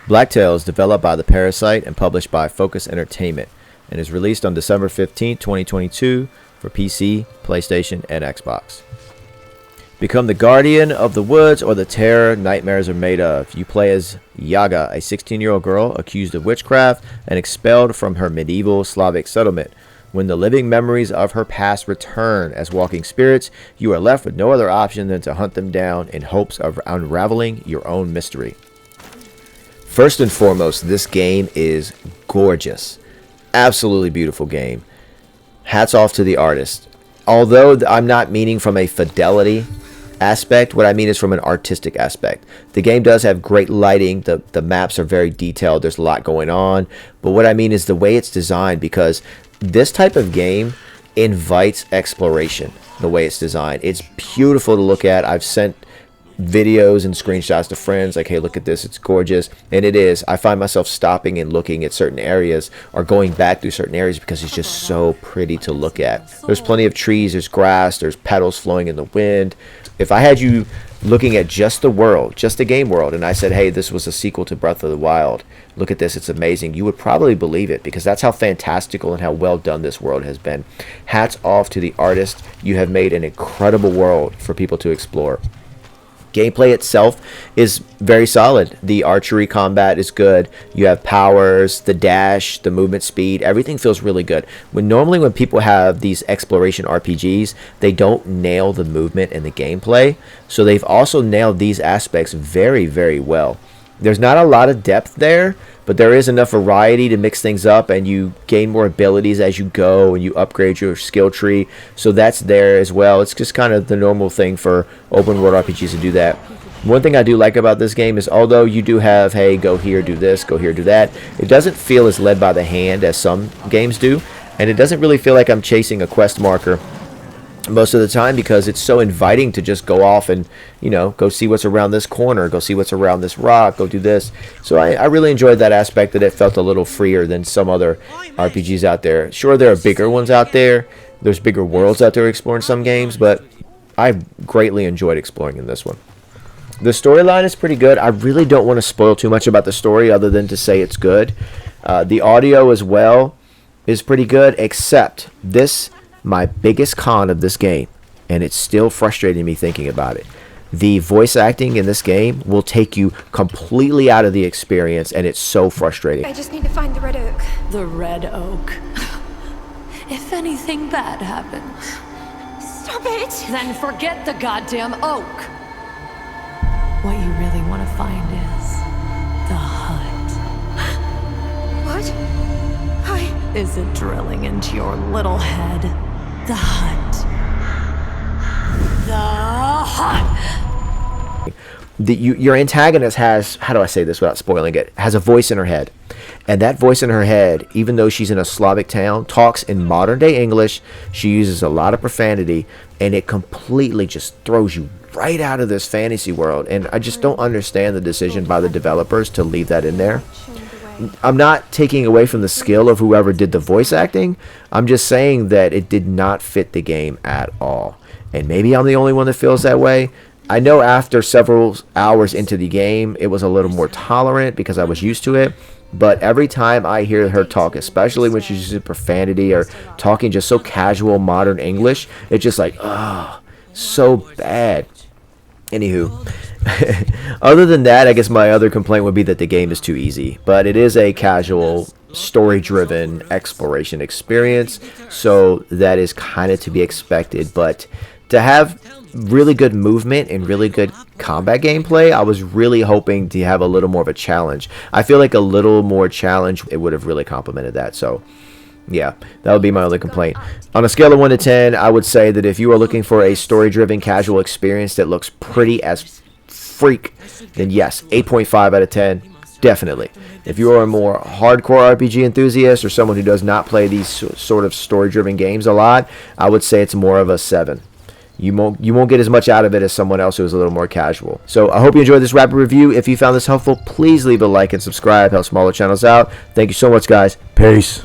Blacktail is developed by the Parasite and published by Focus Entertainment and is released on December 15, 2022 for PC, PlayStation, and Xbox. Become the guardian of the woods or the terror nightmares are made of. You play as Yaga, a 16-year-old girl accused of witchcraft and expelled from her medieval Slavic settlement. When the living memories of her past return as walking spirits, you are left with no other option than to hunt them down in hopes of unraveling your own mystery. First and foremost, this game is gorgeous. Absolutely beautiful game. Hats off to the artist. Although I'm not meaning from a fidelity aspect, what I mean is from an artistic aspect. The game does have great lighting. The maps are very detailed. There's a lot going on. But what I mean is the way it's designed, because this type of game invites exploration. The way it's designed, it's beautiful to look at. I've sent videos and screenshots to friends like, hey, look at this, it's gorgeous. And it is. I find myself stopping and looking at certain areas or going back through certain areas because it's just so pretty to look at. There's plenty of trees, there's grass, there's petals flowing in the wind. If I had you looking at just the world, just the game world, and I said, hey, this was a sequel to Breath of the Wild, look at this, it's amazing, you would probably believe it, because that's how fantastical and how well done this world has been. Hats off to the artist. You have made an incredible world for people to explore. Gameplay itself is very solid. The archery combat is good. You have powers, the dash, the movement speed, everything feels really good. Normally when people have these exploration RPGs, they don't nail the movement and the gameplay. So they've also nailed these aspects very, very well. There's not a lot of depth there, but there is enough variety to mix things up, and you gain more abilities as you go, and you upgrade your skill tree. So that's there as well. It's just kind of the normal thing for open world RPGs to do that. One thing I do like about this game is, although you do have, hey, go here, do this, go here, do that, it doesn't feel as led by the hand as some games do, and it doesn't really feel like I'm chasing a quest marker most of the time, because it's so inviting to just go off and, you know, go see what's around this corner, go see what's around this rock, go do this. So I really enjoyed that aspect, that it felt a little freer than some other RPGs out there. Sure, there are bigger ones out there, there's bigger worlds out there exploring some games, but I greatly enjoyed exploring in this one. The storyline is pretty good. I really don't want to spoil too much about the story other than to say it's good. The audio as well is pretty good, except this, my biggest con of this game, and it's still frustrating me thinking about it. The voice acting in this game will take you completely out of the experience, and it's so frustrating. I just need to find the red oak. The red oak. If anything bad happens, Stop it! then forget the goddamn oak. What you really want to find is the hut. What? Is it drilling into your little head? The hut. The hut! Your antagonist has, how do I say this without spoiling it, has a voice in her head. And that voice in her head, even though she's in a Slavic town, talks in modern day English. She uses a lot of profanity, and it completely just throws you right out of this fantasy world. And I just don't understand the decision by the developers to leave that in there. I'm not taking away from the skill of whoever did the voice acting. I'm just saying that it did not fit the game at all. And maybe I'm the only one that feels that way. I know after several hours into the game, it was a little more tolerant because I was used to it. But every time I hear her talk, especially when she's using profanity or talking just so casual modern English, it's just like, oh, so bad. Anywho, other than that, I guess my other complaint would be that the game is too easy. But it is a casual, story-driven exploration experience, so that is kind of to be expected. But to have really good movement and really good combat gameplay, I was really hoping to have a little more of a challenge. I feel like a little more challenge, it would have really complemented that. So yeah, that would be my only complaint. On a scale of 1 to 10, I would say that if you are looking for a story-driven casual experience that looks pretty as freak, then yes, 8.5 out of 10, definitely. If you are a more hardcore RPG enthusiast or someone who does not play these sort of story-driven games a lot, I would say it's more of a 7. You won't get as much out of it as someone else who is a little more casual. So I hope you enjoyed this rapid review. If you found this helpful, please leave a like and subscribe. Help smaller channels out. Thank you so much, guys. Peace.